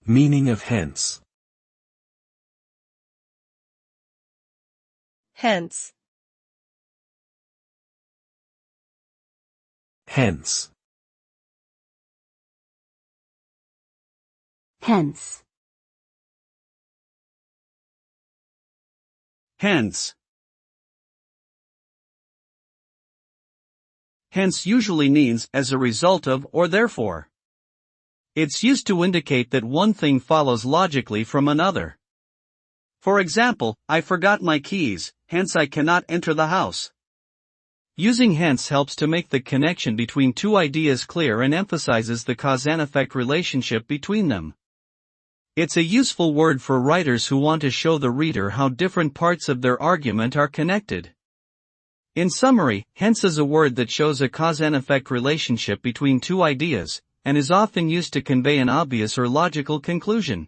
Meaning of hence. Hence. Hence. Hence. Hence. Hence usually means as a result of or therefore. It's used to indicate that one thing follows logically from another. For example, I forgot my keys, hence I cannot enter the house. Using hence helps to make the connection between two ideas clear and emphasizes the cause and effect relationship between them. It's a useful word for writers who want to show the reader how different parts of their argument are connected. In summary, hence is a word that shows a cause and effect relationship between two ideas, and is often used to convey an obvious or logical conclusion.